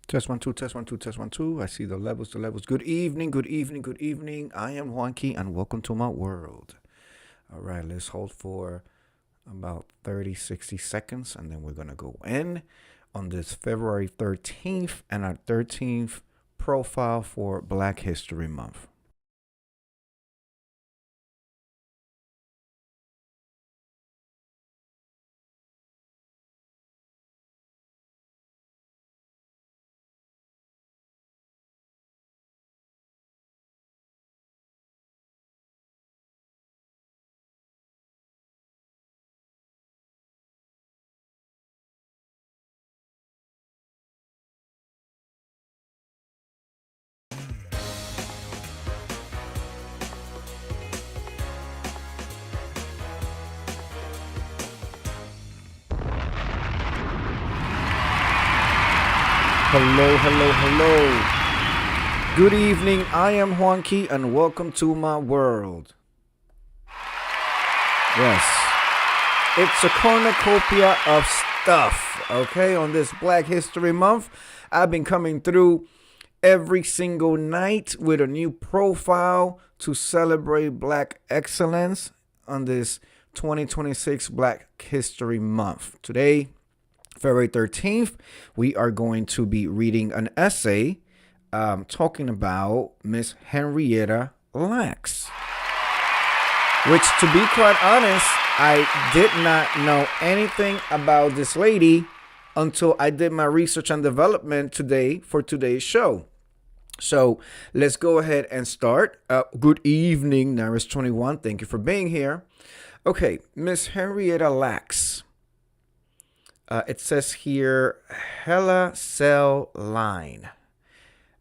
Test one, two, test one, two, test one, two. I see the levels, the levels. Good evening, good evening, good evening. I am Juanqui and welcome to my world. All right, let's hold for about 30, 60 seconds and then we're going to go in on this February 13th and our 13th profile for Black History Month. Hello, hello, hello. Good evening. I am Juanqui and welcome to my world. Yes, it's a cornucopia of stuff, okay? On this Black History Month, I've been coming through every single night with a new profile to celebrate Black excellence on this 2026 Black History Month. Today, February 13th, we are going to be reading an essay talking about Miss Henrietta Lacks. Which, to be quite honest, I did not know anything about this lady until I did my research and development today for today's show. So let's go ahead and start. Good evening, Naris21. Thank you for being here. Okay, Miss Henrietta Lacks. It says here, Hella Cell Line.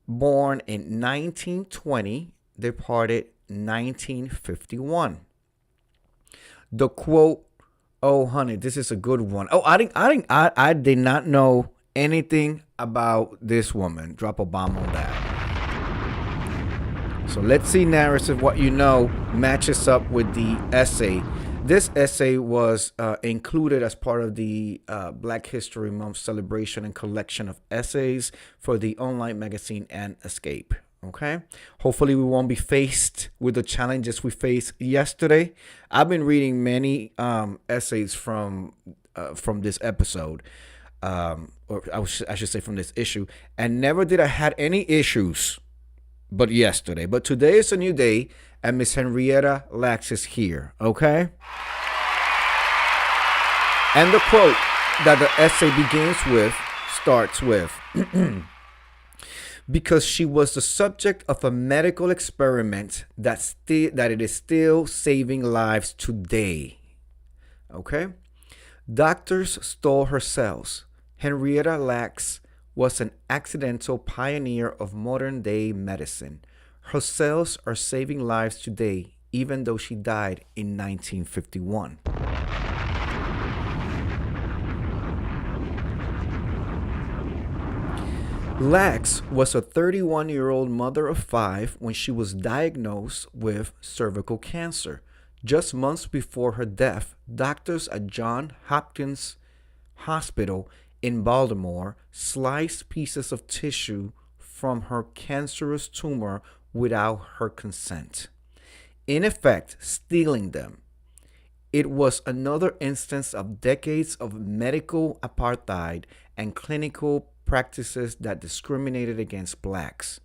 Born in 1920, departed 1951. The quote, oh honey, this is a good one. Oh, I did not know anything about this woman. Drop a bomb on that. So let's see, Naris, if what you know matches up with the essay. This essay was included as part of the Black History Month celebration and collection of essays for the online magazine and Escape. Okay. Hopefully, we won't be faced with the challenges we faced yesterday. I've been reading many essays from this episode, or I should say from this issue, and never did I had any issues, but yesterday. But today is a new day, and Miss Henrietta Lacks is here. Okay. And the quote that the essay begins with starts with. Because she was the subject of a medical experiment that it is still saving lives today. Okay? Doctors stole her cells. Henrietta Lacks was an accidental pioneer of modern day medicine. Her cells are saving lives today, even though she died in 1951. Lacks was a 31-year-old mother of 5 when she was diagnosed with cervical cancer. Just months before her death, doctors at Johns Hopkins Hospital in Baltimore sliced pieces of tissue from her cancerous tumor without her consent, in effect, stealing them. It was another instance of decades of medical apartheid and clinical practices that discriminated against blacks.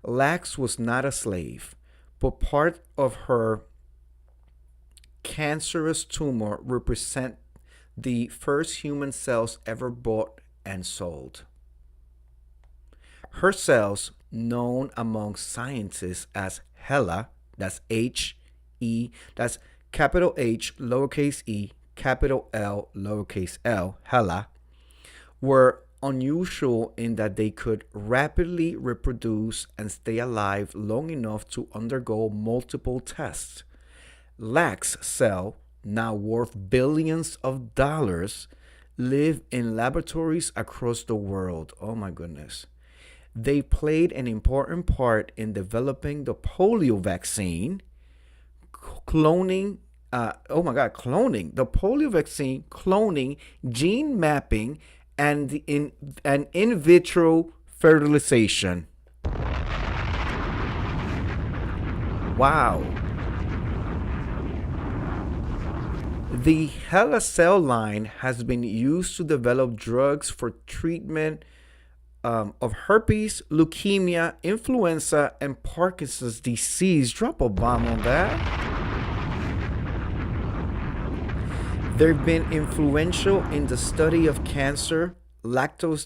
Lacks was not a slave, but part of her cancerous tumor represent the first human cells ever bought and sold. Her cells, known among scientists as HeLa, that's H-E, that's capital H, lowercase e, capital L, lowercase l, HeLa, were unusual in that they could rapidly reproduce and stay alive long enough to undergo multiple tests. Lacks' cell, now worth billions of dollars, live in laboratories across the world. Oh my goodness. They played an important part in developing the polio vaccine, cloning the polio vaccine, cloning, gene mapping, and in vitro fertilization. Wow. The HeLa cell line has been used to develop drugs for treatment of herpes, leukemia, influenza, and Parkinson's disease. Drop a bomb on that. They've been influential in the study of cancer, lactose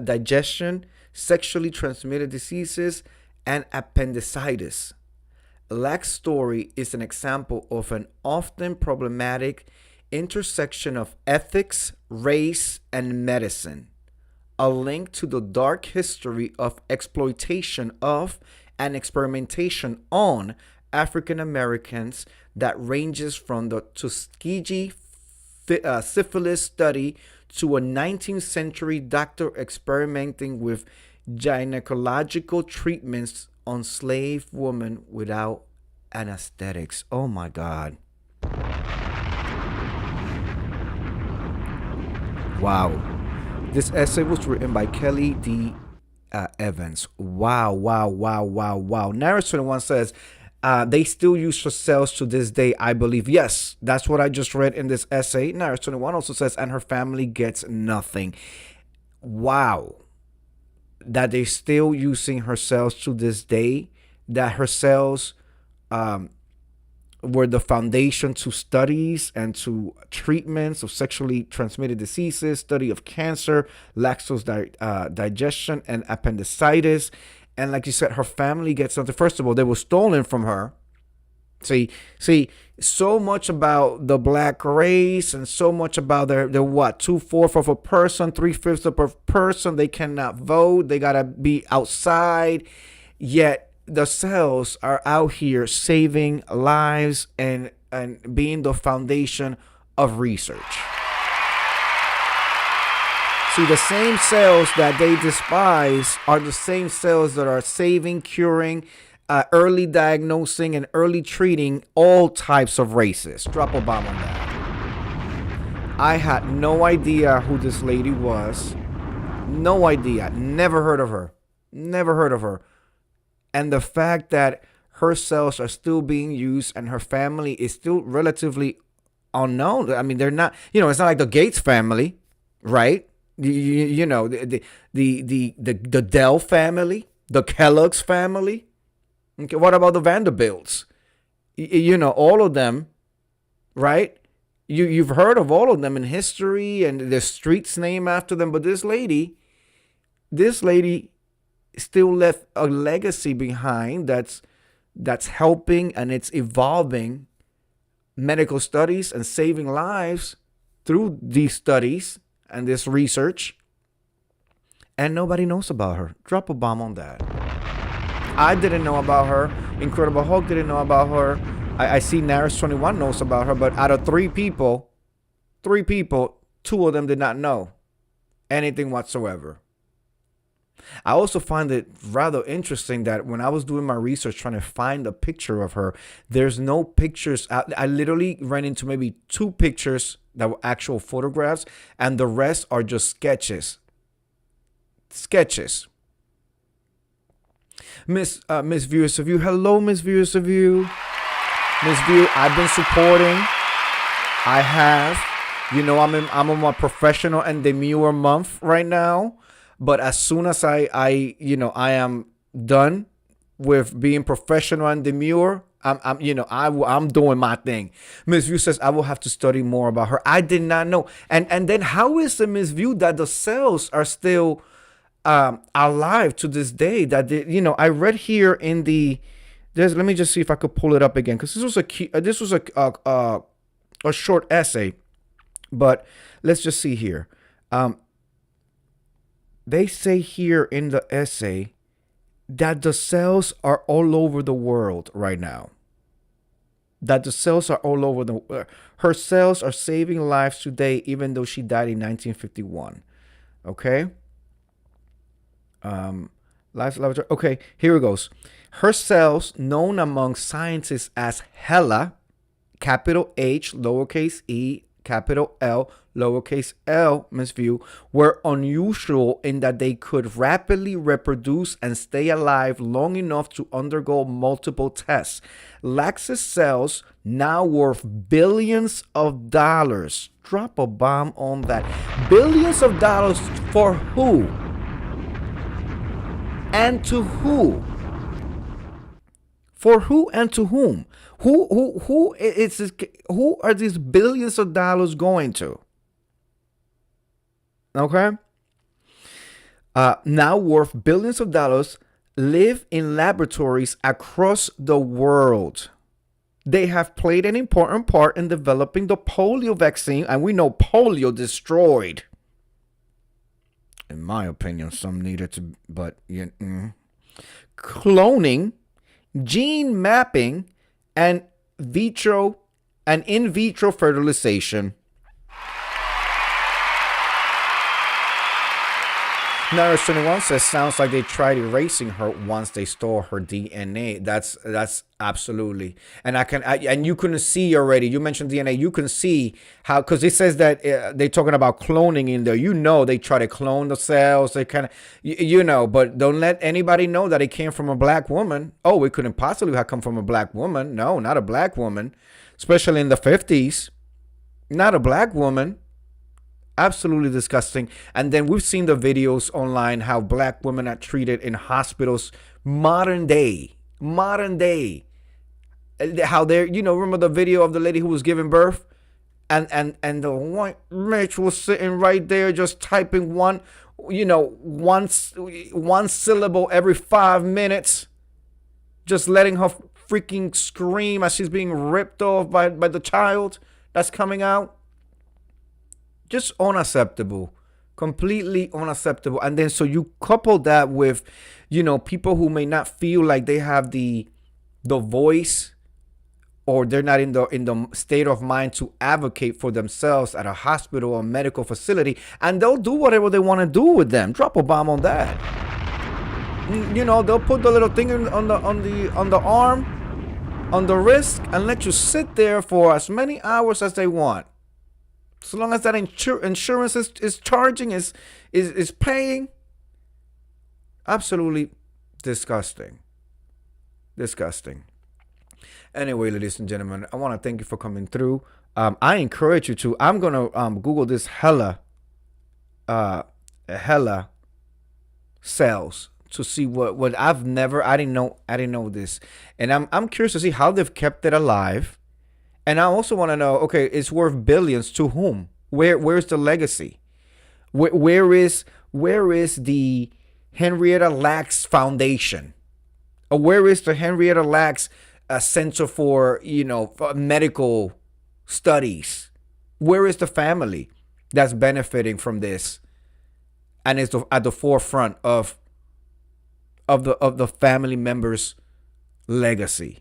digestion, sexually transmitted diseases, and appendicitis. Lacks' story is an example of an often problematic intersection of ethics, race, and medicine, a link to the dark history of exploitation of and experimentation on African Americans that ranges from the Tuskegee syphilis study to a 19th century doctor experimenting with gynecological treatments on slave women without anesthetics. Oh my God. Wow. This essay was written by Kelly D. Evans. Wow, wow, wow, wow, wow. Narrative 21 says, they still use her cells to this day, I believe. Yes, that's what I just read in this essay. Narrative 21 also says, and her family gets nothing. Wow. That they're still using her cells to this day. That her cells were the foundation to studies and to treatments of sexually transmitted diseases, study of cancer, lactose digestion, and appendicitis. And like you said, her family gets something. First of all, they were stolen from her. See, so much about the black race and so much about their what, 2/4 of a person, 3/5 of a person. They cannot vote. They gotta be outside. Yet the cells are out here saving lives and being the foundation of research. See, the same cells that they despise are the same cells that are saving, curing, early diagnosing, and early treating all types of races. Drop a bomb on that. I had no idea who this lady was. No idea. Never heard of her. Never heard of her. And the fact that her cells are still being used and her family is still relatively unknown. I mean, they're not, it's not like the Gates family, right? You know, the Dell family, the Kellogg's family. Okay, what about the Vanderbilts? All of them, right? You've heard of all of them in history and the streets named after them. But this lady still left a legacy behind that's helping and it's evolving medical studies and saving lives through these studies and this research, and nobody knows about her. Drop a bomb on that. I didn't know about her. Incredible Hulk didn't know about her. I see Naris 21 knows about her, but out of three people, two of them did not know anything whatsoever. I also find it rather interesting that when I was doing my research trying to find a picture of her, there's no pictures. I literally ran into maybe 2 pictures that were actual photographs, and the rest are just sketches. Miss Viewers of You. Hello, Miss Viewers of You. Miss View, I've been supporting. I have. I'm on my professional and demure month right now. But as soon as I am done with being professional and demure, I'm doing my thing. Miss View says I will have to study more about her. I did not know. And then how is the Miss View that the cells are still alive to this day? That I read here in let me just see if I could pull it up again, because this was a short essay, but let's just see here. They say here in the essay that the cells are all over the world right now. That the cells are all over her cells are saving lives today, even though she died in 1951. Okay. Life laboratory. Okay, here it goes. Her cells, known among scientists as HeLa, capital H, lowercase e, capital L, lowercase l, Miss View, were unusual in that they could rapidly reproduce and stay alive long enough to undergo multiple tests. Lax's cells, now worth billions of dollars. Drop a bomb on that. Billions of dollars for who? And to who? For who and to whom? Who are these billions of dollars going to? Okay. Now worth billions of dollars, live in laboratories across the world. They have played an important part in developing the polio vaccine, and we know polio destroyed. In my opinion, some needed to, but cloning, gene mapping, and in vitro fertilization. Nurse 21 says, sounds like they tried erasing her once they stole her DNA. That's absolutely. And and you couldn't see already. You mentioned DNA. You can see how, because it says that they're talking about cloning in there. They try to clone the cells. They kind of, but don't let anybody know that it came from a black woman. Oh, it couldn't possibly have come from a black woman. No, not a black woman, especially in the 50s. Not a black woman. Absolutely disgusting. And then we've seen the videos online how black women are treated in hospitals modern day, how they're, remember the video of the lady who was giving birth and the white bitch was sitting right there just typing one syllable every 5 minutes, just letting her freaking scream as she's being ripped off by the child that's coming out. Just unacceptable, completely unacceptable. And then so you couple that with, people who may not feel like they have the voice, or they're not in the state of mind to advocate for themselves at a hospital or medical facility, and they'll do whatever they want to do with them. Drop a bomb on that. They'll put the little thing on the arm, on the wrist, and let you sit there for as many hours as they want. So long as that insurance is charging, is paying. Absolutely disgusting. Disgusting. Anyway, ladies and gentlemen, I want to thank you for coming through. I encourage you to. I'm gonna Google this hella cells to see what I didn't know this, and I'm curious to see how they've kept it alive. And I also want to know, okay, it's worth billions to whom? Where's the legacy? Where is the Henrietta Lacks Foundation? Or where is the Henrietta Lacks Center for medical studies? Where is the family that's benefiting from this and is at the forefront of the family members' legacy?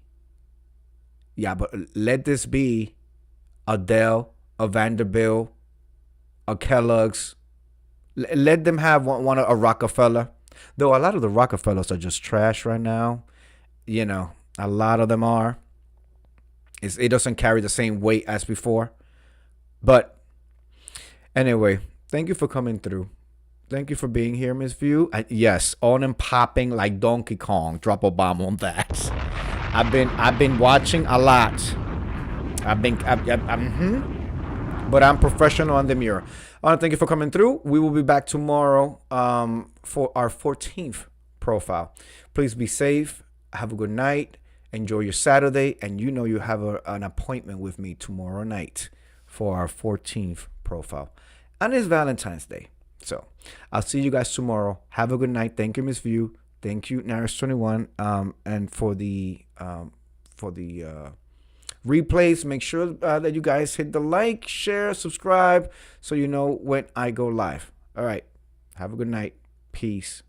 Yeah, but let this be a Dell, a Vanderbilt, a Kellogg's. Let them have one a Rockefeller. Though a lot of the Rockefellers are just trash right now. A lot of them are. It doesn't carry the same weight as before. But anyway, thank you for coming through. Thank you for being here, Miss View. Yes, on and popping like Donkey Kong. Drop a bomb on that. I've been watching a lot. But I'm professional on the mirror. I want to thank you for coming through. We will be back tomorrow for our 14th profile. Please be safe. Have a good night. Enjoy your Saturday. And you have an appointment with me tomorrow night for our 14th profile. And it's Valentine's Day. So I'll see you guys tomorrow. Have a good night. Thank you, Miss View. Thank you, Naris21, and for the replays. Make sure that you guys hit the like, share, subscribe, so you know when I go live. All right. Have a good night. Peace.